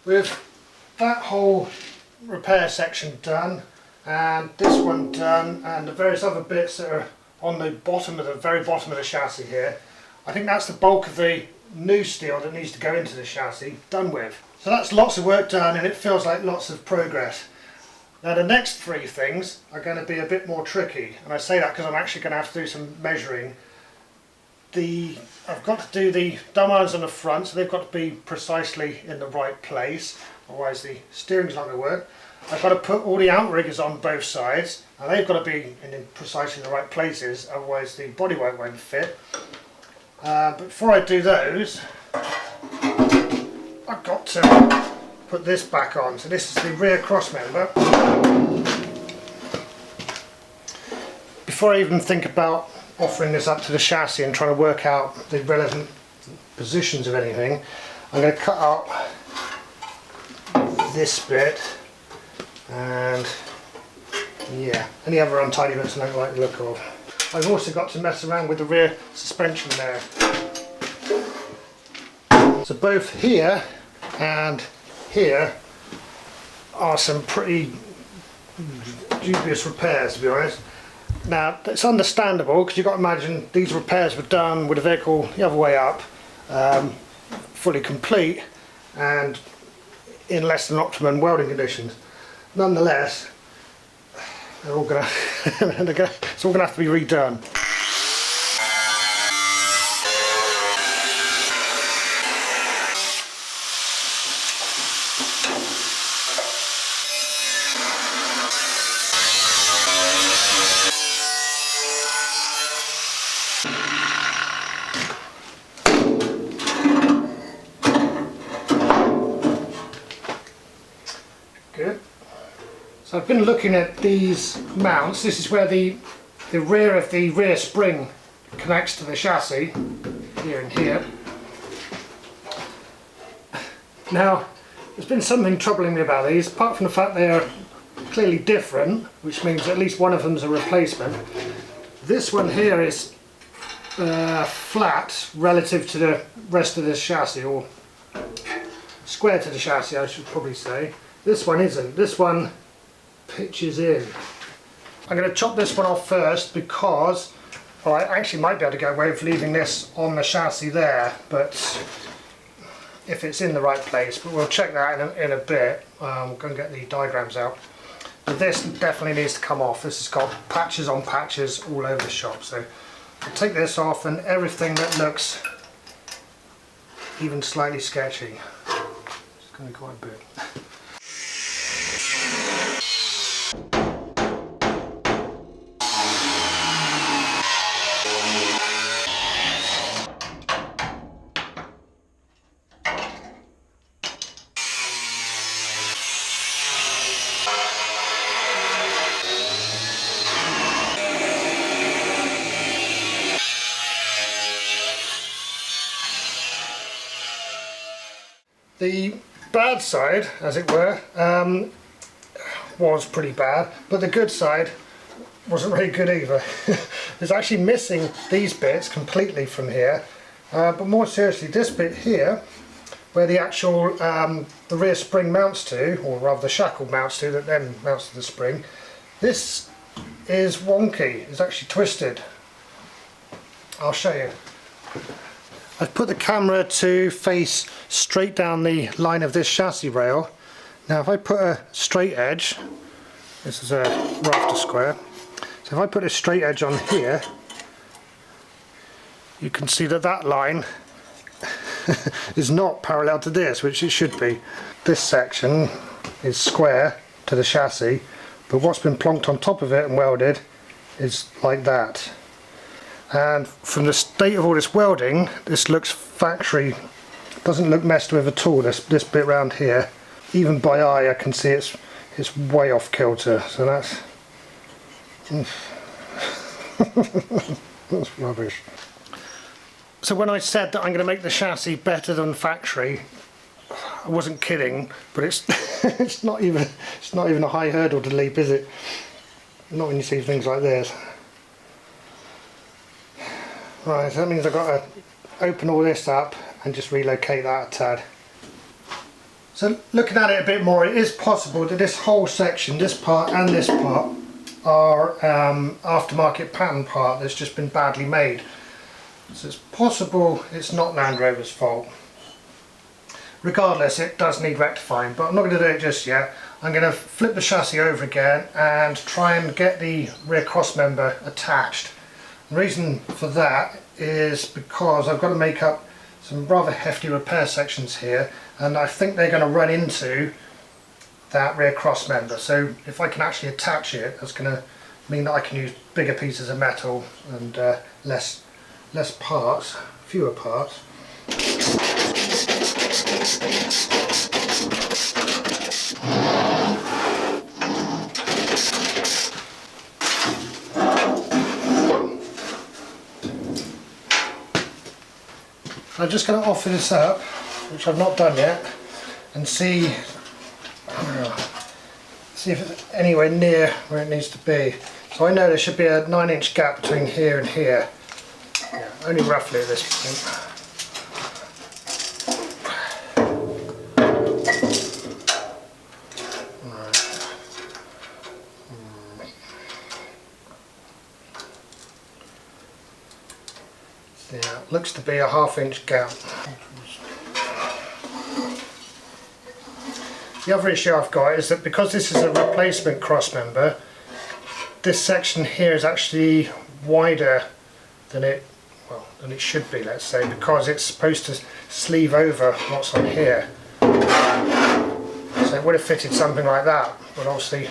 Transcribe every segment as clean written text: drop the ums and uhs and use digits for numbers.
With that whole repair section done, and this one done, and the various other bits that are on the bottom of the very bottom of the chassis here, I think that's the bulk of the new steel that needs to go into the chassis done with. So that's lots of work done, and it feels like lots of progress. Now the next three things are going to be a bit more tricky, and I say that because I'm actually going to have to do some measuring. I've got to do the dumb irons on the front, so they've got to be precisely in the right place, otherwise the steering's not going to work. I've got to put all the outriggers on both sides, and they've got to be in precisely the right places, otherwise the bodywork won't fit. But before I do those, I've got to put this back on. So this is the rear cross member. Before I even think about offering this up to the chassis and trying to work out the relevant positions of anything, I'm going to cut out this bit and yeah, any other untidy bits I don't like the look of. I've also got to mess around with the rear suspension there. So both here and here are some pretty dubious repairs, to be honest. Now it's understandable because you've got to imagine these repairs were done with the vehicle the other way up, fully complete and in less than optimum welding conditions. Nonetheless, they're all gonna it's all gonna have to be redone. Good. So I've been looking at these mounts. This is where the rear of the rear spring connects to the chassis, here and here. Now, there's been something troubling me about these, apart from the fact they are clearly different, which means at least one of them is a replacement. This one here is flat relative to the rest of this chassis, or square to the chassis I should probably say. This one isn't. This one pitches in. I'm going to chop this one off first because, well, I actually might be able to get away with leaving this on the chassis there, but if it's in the right place, but we'll check that in a bit. We're going to get the diagrams out. But this definitely needs to come off. This has got patches on patches all over the shop, so I'll take this off, and everything that looks even slightly sketchy, it's going to be quite a bit. The bad side, as it were, was pretty bad, but the good side wasn't very good either. It's actually missing these bits completely from here, but more seriously, this bit here, where the actual the rear spring mounts to, or rather the shackle mounts to, that then mounts to the spring, this is wonky. It's actually twisted. I'll show you. I've put the camera to face straight down the line of this chassis rail. Now if I put a straight edge, this is a rafter square, so if I put a straight edge on here, you can see that that line is not parallel to this, which it should be. This section is square to the chassis, but what's been plonked on top of it and welded is like that. And from the state of all this welding, this looks factory, doesn't look messed with at all, this bit around here. Even by eye I can see it's way off kilter, so that's that's rubbish. So when I said that I'm going to make the chassis better than factory, I wasn't kidding, but it's it's not even a high hurdle to leap, is it? Not when you see things like this. Right, so that means I've got to open all this up and just relocate that a tad. So looking at it a bit more, it is possible that this whole section, this part and this part, are aftermarket pattern part that's just been badly made. So it's possible it's not Land Rover's fault. Regardless, it does need rectifying, but I'm not going to do it just yet. I'm going to flip the chassis over again and try and get the rear cross member attached. The reason for that is because I've got to make up some rather hefty repair sections here, and I think they're going to run into that rear cross member. So if I can actually attach it, that's going to mean that I can use bigger pieces of metal and less parts, fewer parts. I'm just going to offer this up, which I've not done yet, and see if it's anywhere near where it needs to be. So I know there should be a 9-inch gap between here and here. Yeah, only roughly at this point. Yeah, looks to be a 1/2-inch gap. The other issue I've got is that because this is a replacement cross member, this section here is actually wider than it should be, let's say, because it's supposed to sleeve over what's on here. So it would have fitted something like that, but obviously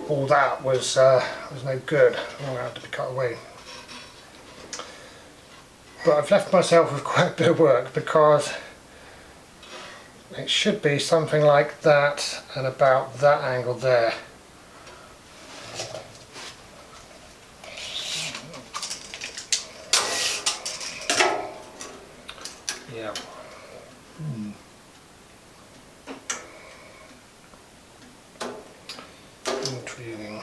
all that was no good. All that had to be cut away. But I've left myself with quite a bit of work, because it should be something like that and about that angle there. Yeah. Intriguing.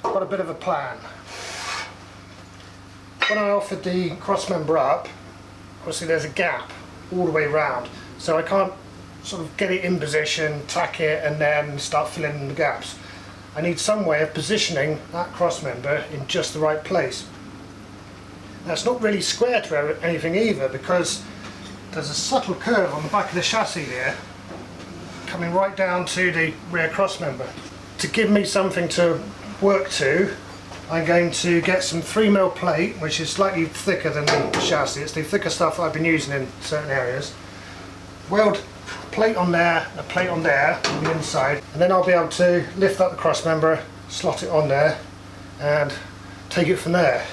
Got a bit of a plan. When I offered the cross member up, obviously there's a gap all the way round, so I can't sort of get it in position, tack it, and then start filling in the gaps. I need some way of positioning that cross member in just the right place. Now, it's not really square to anything either, because there's a subtle curve on the back of the chassis here coming right down to the rear cross member. To give me something to work to, I'm going to get some 3mm plate, which is slightly thicker than the chassis. It's the thicker stuff I've been using in certain areas. Weld a plate on there, a plate on there on the inside, and then I'll be able to lift up the cross member, slot it on there, and take it from there.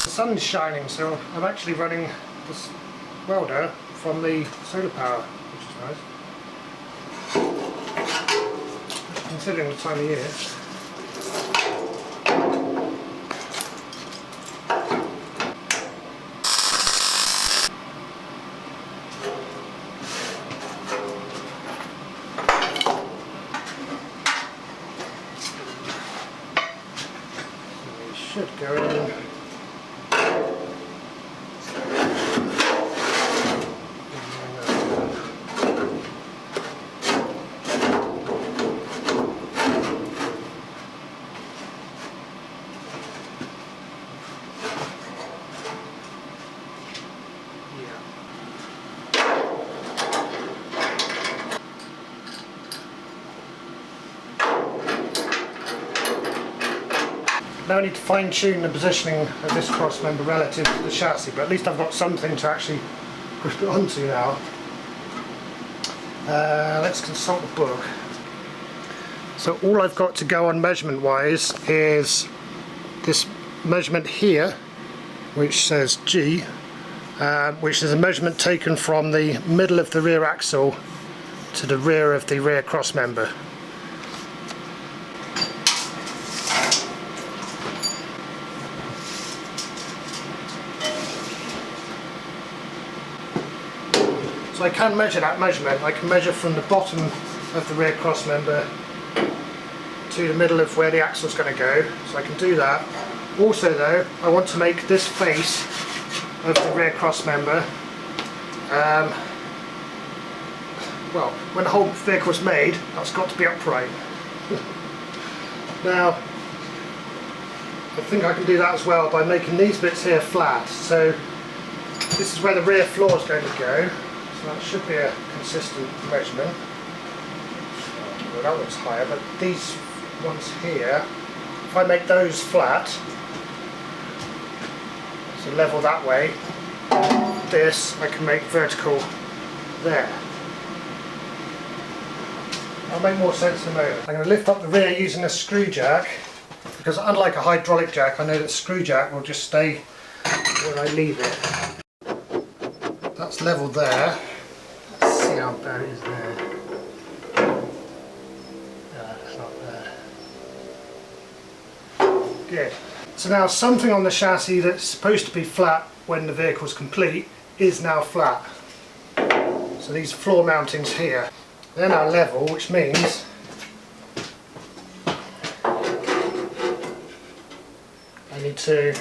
The sun's shining, so I'm actually running this welder from the solar power, which is nice, considering the time of year. So we should go in. Now I need to fine tune the positioning of this cross member relative to the chassis, but at least I've got something to actually grip it onto now. Let's consult the book. So all I've got to go on measurement wise is this measurement here which says G, which is a measurement taken from the middle of the rear axle to the rear of the rear cross member. So I can measure that measurement. I can measure from the bottom of the rear cross member to the middle of where the axle is going to go, so I can do that. Also though, I want to make this face of the rear cross member, well, when the whole vehicle is made, that's got to be upright. Now, I think I can do that as well by making these bits here flat. So this is where the rear floor is going to go, so that should be a consistent measurement. Well, that one's higher, but these ones here, if I make those flat, so level that way, this I can make vertical there. That'll make more sense in a moment. I'm going to lift up the rear using a screw jack, because unlike a hydraulic jack, I know that screw jack will just stay where I leave it. That's level there. Let's see how bad it is there. It's not there. Good. So now something on the chassis that's supposed to be flat when the vehicle's complete is now flat. So these floor mountings here, they're now level, which means I need to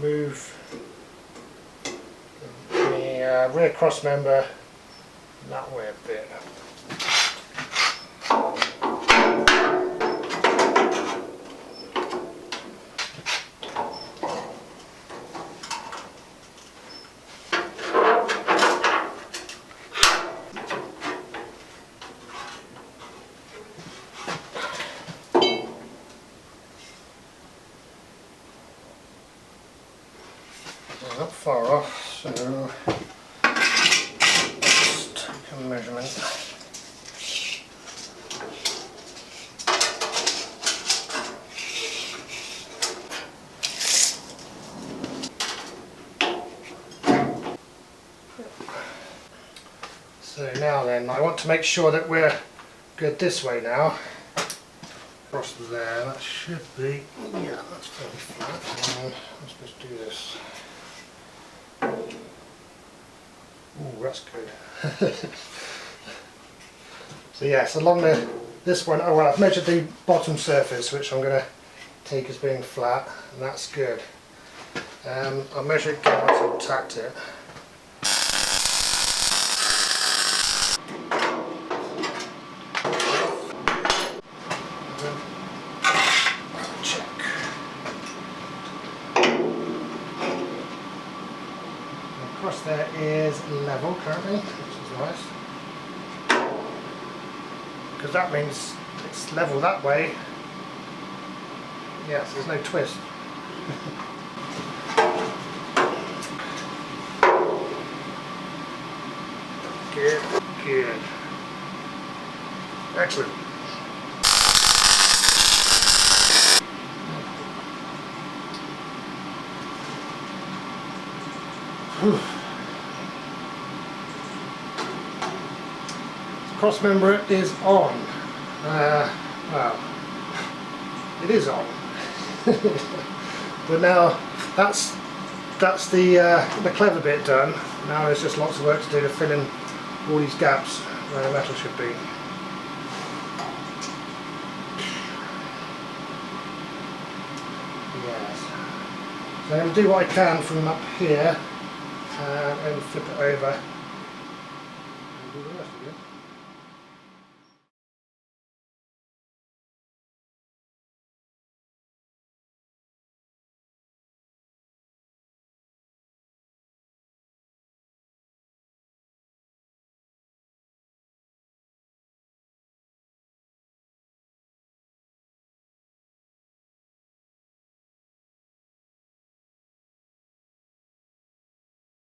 move the rear cross member that way a bit. Not far off, so just take a measurement. So now then, I want to make sure that we're good this way now. Across there, that should be, yeah, that's fairly flat. I'm supposed to do this. Ooh, that's good. So yes, along this one, oh well, I've measured the bottom surface, which I'm going to take as being flat, and that's good. I'll measure it again once I've tacked it. Across there is level currently, which is nice, because that means it's level that way. Yes, there's no twist. Good, good, excellent. Cross member is on. Well, it is on. But now that's the clever bit done. Now there's just lots of work to do to fill in all these gaps where the metal should be. Yes. So I'm going to do what I can from up here and flip it over.